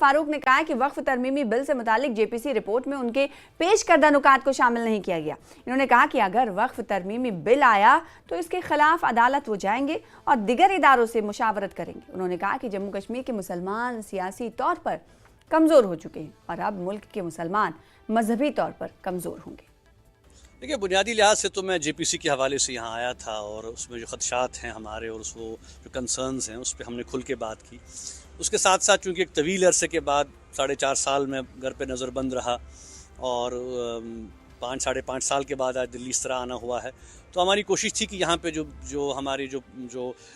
फारूक ने कहा कि वक्फ तरमीमी बिल से मुतालिक जेपीसी रिपोर्ट में उनके पेश करदा नुकात को शामिल नहीं किया गया। इन्होंने कहा कि अगर वक्फ तरमीमी बिल आया तो इसके खिलाफ अदालत वो जाएंगे और दिगर इदारों से मुशावरत करेंगे। उन्होंने कहा कि जम्मू कश्मीर के मुसलमान सियासी तौर पर कमज़ोर हो चुके हैं और अब मुल्क के मुसलमान मजहबी तौर पर कमज़ोर होंगे। देखिए, बुनियादी लिहाज से तो मैं जेपीसी के हवाले से यहाँ आया था और उसमें जो खदशात हैं हमारे और वो जो कंसर्न्स हैं उस पर हमने खुल के बात की। उसके साथ साथ चूँकि एक तवील अरसे के बाद 4.5 साल में घर पे नज़रबंद रहा और 5-5.5 साल के बाद आज दिल्ली इस तरह आना हुआ है, तो हमारी कोशिश थी कि यहाँ पे जो हमारी जो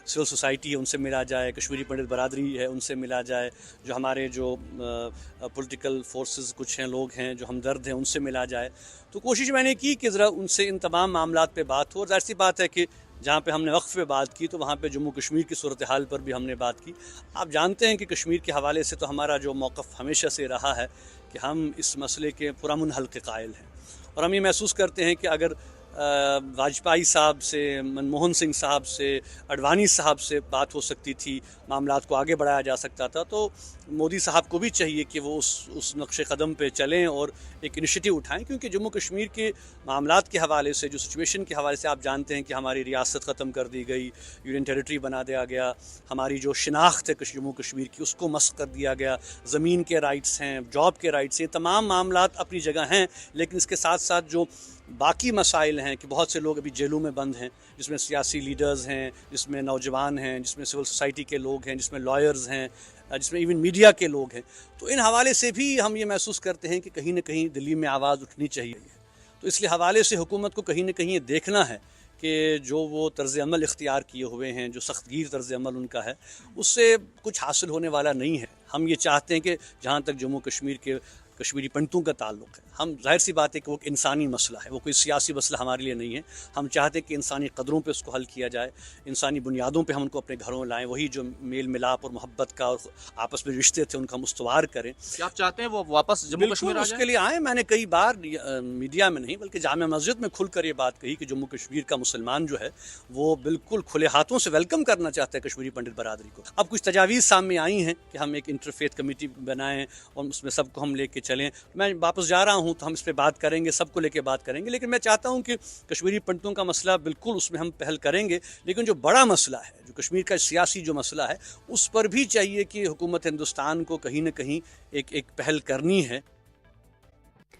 सिविल सोसाइटी है उनसे मिला जाए, कश्मीरी पंडित बरादरी है उनसे मिला जाए, जो हमारे जो पॉलिटिकल फोर्सेस कुछ हैं, लोग हैं जो हमदर्द हैं, उनसे मिला जाए। तो कोशिश मैंने की कि ज़रा उनसे इन तमाम मामलात पे बात हो। और ज़ाहिर सी बात है कि जहाँ पे हमने वक्फ पे बात की तो वहाँ पे जम्मू कश्मीर की सूरत हाल पर भी हमने बात की। आप जानते हैं कि कश्मीर के हवाले से तो हमारा जो मौक़िफ़ हमेशा से रहा है कि हम इस मसले के पुरअमन हल के कायल हैं और हम ये महसूस करते हैं कि अगर वाजपेयी साहब से, मनमोहन सिंह साहब से, अडवाणी साहब से बात हो सकती थी, मामलात को आगे बढ़ाया जा सकता था, तो मोदी साहब को भी चाहिए कि वो उस नक्शे कदम पे चलें और एक इनिशिएटिव उठाएं। क्योंकि जम्मू कश्मीर के मामलात के हवाले से, जो सिचुएशन के हवाले से आप जानते हैं कि हमारी रियासत ख़त्म कर दी गई, यूनियन टेरिटरी बना दिया गया, हमारी जो शिनाख्त है जम्मू कश्मीर की उसको मस्क कर दिया गया, ज़मीन के राइट्स हैं, जॉब के राइट्स हैं, तमाम मामलात अपनी जगह हैं। लेकिन इसके साथ साथ जो बाकी मसाइल हैं कि बहुत से लोग अभी जेलों में बंद हैं, जिसमें सियासी लीडर्स हैं, जिसमें नौजवान हैं, जिसमें सिविल सोसाइटी के लोग हैं, जिसमें लॉयर्स हैं, जिसमें इवन मीडिया के लोग हैं, तो इन हवाले से भी हम ये महसूस करते हैं कि कहीं ना कहीं दिल्ली में आवाज़ उठनी चाहिए। तो इसलिए हवाले से हुकूमत को कहीं ना कहीं ये देखना है कि जो वो तर्ज़ अमल इख्तियार किए हुए हैं, जो सख्तगीर तर्ज़ अमल उनका है, उससे कुछ हासिल होने वाला नहीं है। हम ये चाहते हैं कि जहाँ तक जम्मू कश्मीर के कश्मीरी पंडितों का ताल्लुक़ है, हम जाहिर सी बात है कि वो एक इंसानी मसला है, वो कोई सियासी मसला हमारे लिए नहीं है। हम चाहते हैं कि इंसानी कदरों पे उसको हल किया जाए, इंसानी बुनियादों पे हम उनको अपने घरों लाएं, वही जो मेल मिलाप और मोहब्बत का और आपस में रिश्ते थे उनका हम उस्तवार करें। क्या आप चाहते हैं वो वापस जम्मू कश्मीर आ जाए? उसके लिए आए। मैंने कई बार मीडिया में नहीं बल्कि जामिया मस्जिद में खुल कर ये बात कही कि जम्मू कश्मीर का मुसलमान जो है वो बिल्कुल खुले हाथों से वेलकम करना चाहता है कश्मीरी पंडित बरादरी को। अब कुछ तजावीज़ सामने आई हैं कि हम एक इंटरफेथ कमेटी बनाएं और उसमें सबको हम लेके चलें। मैं वापस जा रहा हूं तो हम इस पे बात करेंगे, सबको लेके बात करेंगे, लेकिन मैं चाहता हूं कि कश्मीरी पंडितों का मसला बिल्कुल उसमें हम पहल करेंगे। लेकिन जो बड़ा मसला है, जो कश्मीर का सियासी जो मसला है, उस पर भी चाहिए कि हुकूमत हिंदुस्तान को कहीं ना कहीं एक पहल करनी है।